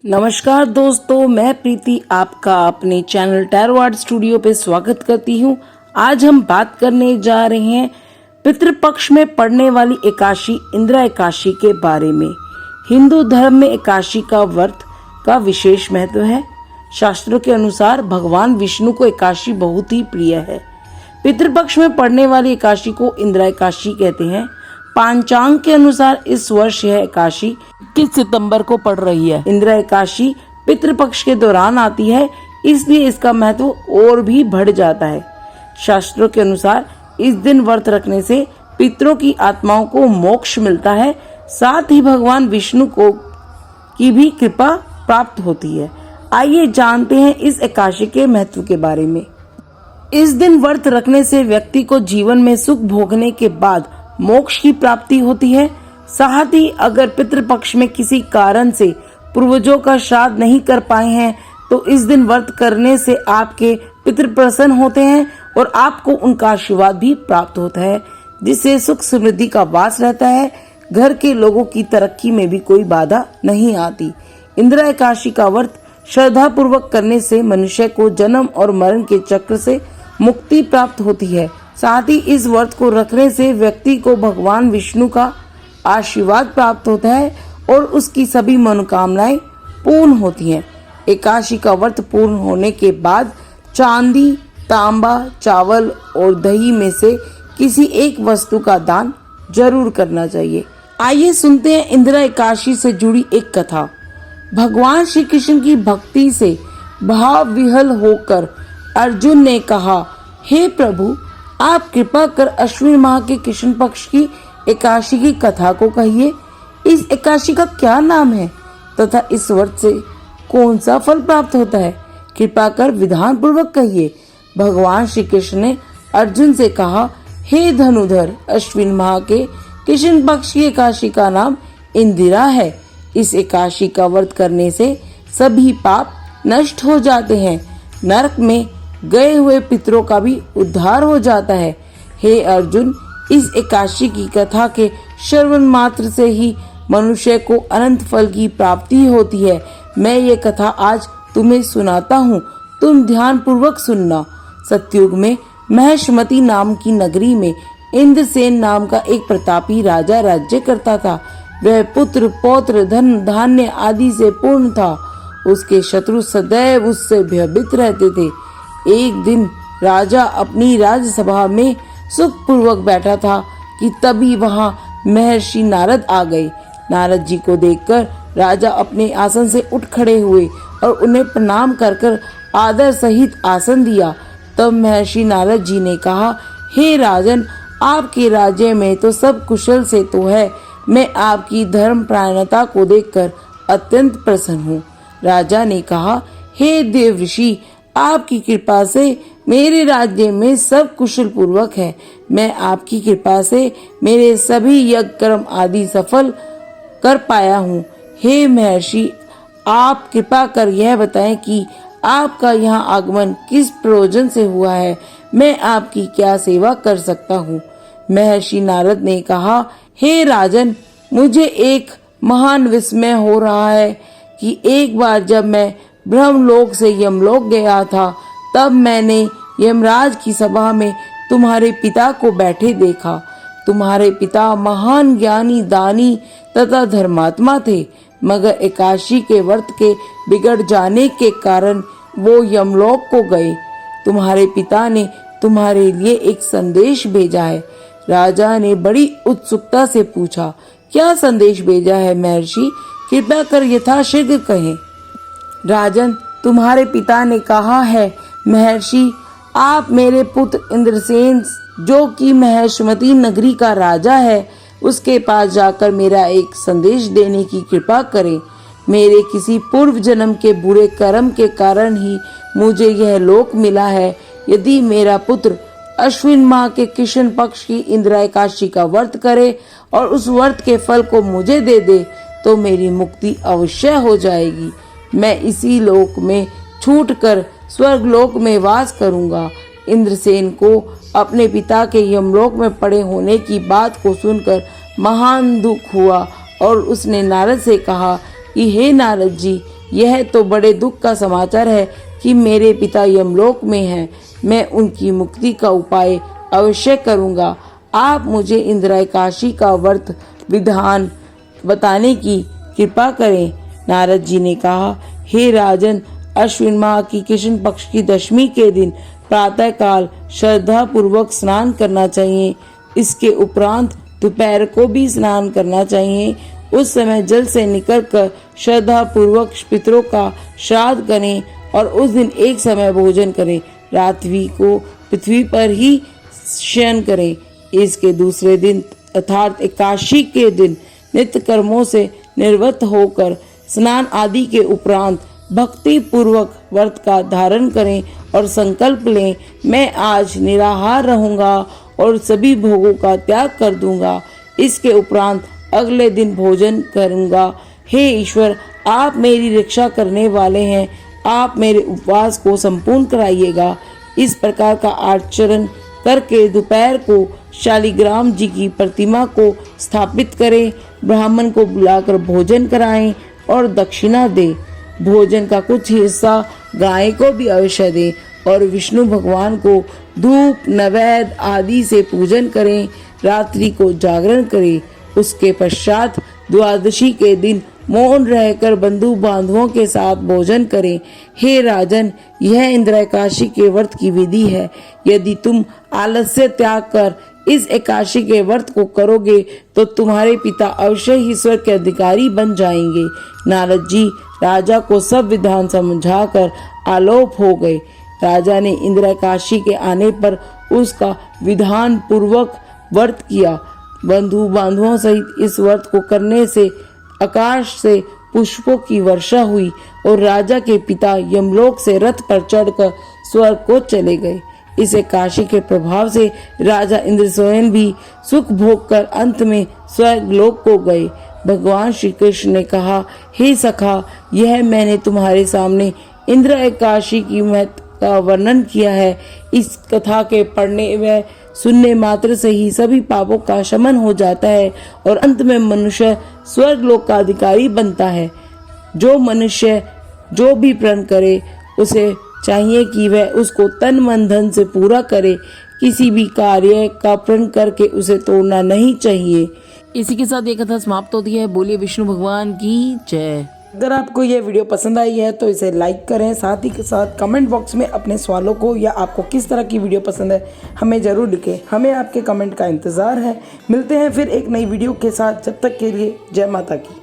नमस्कार दोस्तों, मैं प्रीति आपका अपने चैनल टैरो आर्ट स्टूडियो पे स्वागत करती हूँ। आज हम बात करने जा रहे हैं पितृपक्ष में पड़ने वाली एकादशी इंदिरा एकादशी के बारे में। हिंदू धर्म में एकादशी का व्रत का विशेष महत्व है। शास्त्रों के अनुसार भगवान विष्णु को एकादशी बहुत ही प्रिय है। पितृपक्ष में पड़ने वाली एकादशी को इंदिरा एकादशी कहते हैं। पांचांग के अनुसार इस वर्ष यह एकादशी 21 सितंबर को पड़ रही है। इंदिरा एकादशी पितृपक्ष के दौरान आती है, इसलिए इसका महत्व और भी बढ़ जाता है। शास्त्रों के अनुसार इस दिन व्रत रखने से पितरों की आत्माओं को मोक्ष मिलता है, साथ ही भगवान विष्णु को की भी कृपा प्राप्त होती है। आइए जानते हैं इस एकादशी के महत्व के बारे में। इस दिन व्रत रखने से व्यक्ति को जीवन में सुख भोगने के बाद मोक्ष की प्राप्ति होती है। साथ ही अगर पितृपक्ष में किसी कारण से पूर्वजों का श्राद्ध नहीं कर पाए हैं तो इस दिन व्रत करने से आपके पितृ प्रसन्न होते हैं और आपको उनका आशीर्वाद भी प्राप्त होता है, जिससे सुख समृद्धि का वास रहता है। घर के लोगों की तरक्की में भी कोई बाधा नहीं आती। इंदिरा एकादशी का व्रत श्रद्धा पूर्वक करने से मनुष्य को जन्म और मरण के चक्र से मुक्ति प्राप्त होती है। साथ ही इस व्रत को रखने से व्यक्ति को भगवान विष्णु का आशीर्वाद प्राप्त होता है और उसकी सभी मनोकामनाएं पूर्ण होती हैं। एकादशी का व्रत पूर्ण होने के बाद चांदी, तांबा, चावल और दही में से किसी एक वस्तु का दान जरूर करना चाहिए। आइए सुनते हैं इंदिरा एकादशी से जुड़ी एक कथा। भगवान श्री कृष्ण की भक्ति से भाव विह्वल होकर अर्जुन ने कहा, हे प्रभु, आप कृपा कर अश्विन माह के कृष्ण पक्ष की एकादशी की कथा को कहिए। इस एकादशी का क्या नाम है तथा इस व्रत से कौन सा फल प्राप्त होता है? कृपा कर विधान पूर्वक कहिए। भगवान श्री कृष्ण ने अर्जुन से कहा, हे धनुधर, अश्विन माह के कृष्ण पक्ष की एकादशी का नाम इंदिरा है। इस एकादशी का व्रत करने से सभी पाप नष्ट हो जाते हैं। नरक में गए हुए पितरों का भी उद्धार हो जाता है। हे अर्जुन, इस एकादशी की कथा के श्रवण मात्र से ही मनुष्य को अनंत फल की प्राप्ति होती है। मैं ये कथा आज तुम्हें सुनाता हूँ, तुम ध्यान पूर्वक सुनना। सतयुग में महेशमती नाम की नगरी में इंद्रसेन नाम का एक प्रतापी राजा राज्य करता था। वह पुत्र, पौत्र, धन, धान्य आदि से पूर्ण था। उसके शत्रु सदैव उससे भयभीत रहते थे। एक दिन राजा अपनी राजसभा में सुख पूर्वक बैठा था कि तभी वहां महर्षि नारद आ गए। नारद जी को देखकर राजा अपने आसन से उठ खड़े हुए और उन्हें प्रणाम कर आदर सहित आसन दिया। तब महर्षि नारद जी ने कहा, हे राजन, आपके राज्य में तो सब कुशल से तो है। मैं आपकी धर्म परायणता को देखकर अत्यंत प्रसन्न हूँ। राजा ने कहा, हे देव ऋषि, आपकी कृपा से मेरे राज्य में सब कुशल पूर्वक है। मैं आपकी कृपा से मेरे सभी यज्ञ कर्म आदि सफल कर पाया हूँ। हे महर्षि, आप कृपा कर यह बताएं कि आपका यहाँ आगमन किस प्रयोजन से हुआ है? मैं आपकी क्या सेवा कर सकता हूँ? महर्षि नारद ने कहा, हे राजन, मुझे एक महान विस्मय हो रहा है कि एक बार जब मैं ब्रह्मलोक से यमलोक गया था, तब मैंने यमराज की सभा में तुम्हारे पिता को बैठे देखा। तुम्हारे पिता महान ज्ञानी, दानी तथा धर्मात्मा थे, मगर एकादशी के व्रत के बिगड़ जाने के कारण वो यमलोक को गए। तुम्हारे पिता ने तुम्हारे लिए एक संदेश भेजा है। राजा ने बड़ी उत्सुकता से पूछा, क्या संदेश भेजा है महर्षि? कृपया कर यथाशीघ्र कहें। राजन, तुम्हारे पिता ने कहा है, महर्षि, आप मेरे पुत्र इंद्रसेन, जो कि महेशमती नगरी का राजा है, उसके पास जाकर मेरा एक संदेश देने की कृपा करें। मेरे किसी पूर्व जन्म के बुरे कर्म के कारण ही मुझे यह लोक मिला है। यदि मेरा पुत्र अश्विन माह के कृष्ण पक्ष की इंदिरा एकादशी का व्रत करे और उस व्रत के फल को मुझे दे दे तो मेरी मुक्ति अवश्य हो जाएगी। मैं इसी लोक में छूटकर स्वर्ग लोक में वास करूंगा। इंद्रसेन को अपने पिता के यमलोक में पड़े होने की बात को सुनकर महान दुख हुआ और उसने नारद से कहा कि हे नारद जी, यह तो बड़े दुख का समाचार है कि मेरे पिता यमलोक में हैं। मैं उनकी मुक्ति का उपाय अवश्य करूँगा। आप मुझे इंद्राकाशी का व्रत विधान बताने की कृपा करें। नारद जी ने कहा, हे राजन, अश्विन माह की कृष्ण पक्ष की दशमी के दिन प्रातः काल श्रद्धा पूर्वक स्नान करना चाहिए। इसके उपरांत दोपहर को भी स्नान करना चाहिए। उस समय जल से निकलकर श्रद्धा पूर्वक पितरों का श्राद्ध करें और उस दिन एक समय भोजन करें। रात्रि को पृथ्वी पर ही शयन करें। इसके दूसरे दिन अर्थात एकादशी के दिन नित्य कर्मों से निवृत्त होकर स्नान आदि के उपरांत भक्ति पूर्वक व्रत का धारण करें और संकल्प लें, मैं आज निराहार रहूंगा और सभी भोगों का त्याग कर दूंगा। इसके उपरांत अगले दिन भोजन करूंगा। हे ईश्वर, आप मेरी रक्षा करने वाले हैं। आप मेरे उपवास को संपूर्ण कराइएगा। इस प्रकार का आचरण करके दोपहर को शालिग्राम जी की प्रतिमा को स्थापित करें। ब्राह्मण को बुलाकर भोजन कराएं और दक्षिणा दें। भोजन का कुछ हिस्सा गाय को भी अवश्य दें और विष्णु भगवान को धूप नैवेद्य आदि से पूजन करें। रात्रि को जागरण करें। उसके पश्चात द्वादशी के दिन मौन रहकर बंधु बांधवों के साथ भोजन करें। हे राजन, यह इंद्राकाशी के व्रत की विधि है। यदि तुम आलस्य त्याग कर इस एकादशी के व्रत को करोगे तो तुम्हारे पिता अवश्य ही स्वर्ग के अधिकारी बन जाएंगे। नारद जी राजा को सब विधान समझाकर आलोप हो गए। राजा ने इंद्राकाशी के आने पर उसका विधान पूर्वक व्रत किया। बंधु बांधवों सहित इस व्रत को करने से आकाश से पुष्पों की वर्षा हुई और राजा के पिता यमलोक से रथ पर चढ़कर स्वर्ग को चले गए। इस एकादशी के प्रभाव से राजा इंद्र स्वयं भी सुख भोग कर अंत में स्वर्ग लोक को गए। भगवान श्री कृष्ण ने कहा, हे सखा, यह मैंने तुम्हारे सामने इंद्र एकादशी की महत्व का वर्णन किया है। इस कथा के पढ़ने व सुनने मात्र से ही सभी पापों का शमन हो जाता है और अंत में मनुष्य स्वर्ग लोक का अधिकारी बनता है। जो मनुष्य जो भी प्रण करे उसे चाहिए कि वह उसको तन मन धन से पूरा करे। किसी भी कार्य का प्रण करके उसे तोड़ना नहीं चाहिए। इसी के साथ ये कथा समाप्त होती है। बोलिए विष्णु भगवान की जय। अगर आपको यह वीडियो पसंद आई है तो इसे लाइक करें। साथ ही के साथ कमेंट बॉक्स में अपने सवालों को या आपको किस तरह की वीडियो पसंद है हमें ज़रूर लिखें। हमें आपके कमेंट का इंतज़ार है। मिलते हैं फिर एक नई वीडियो के साथ। जब तक के लिए जय माता की।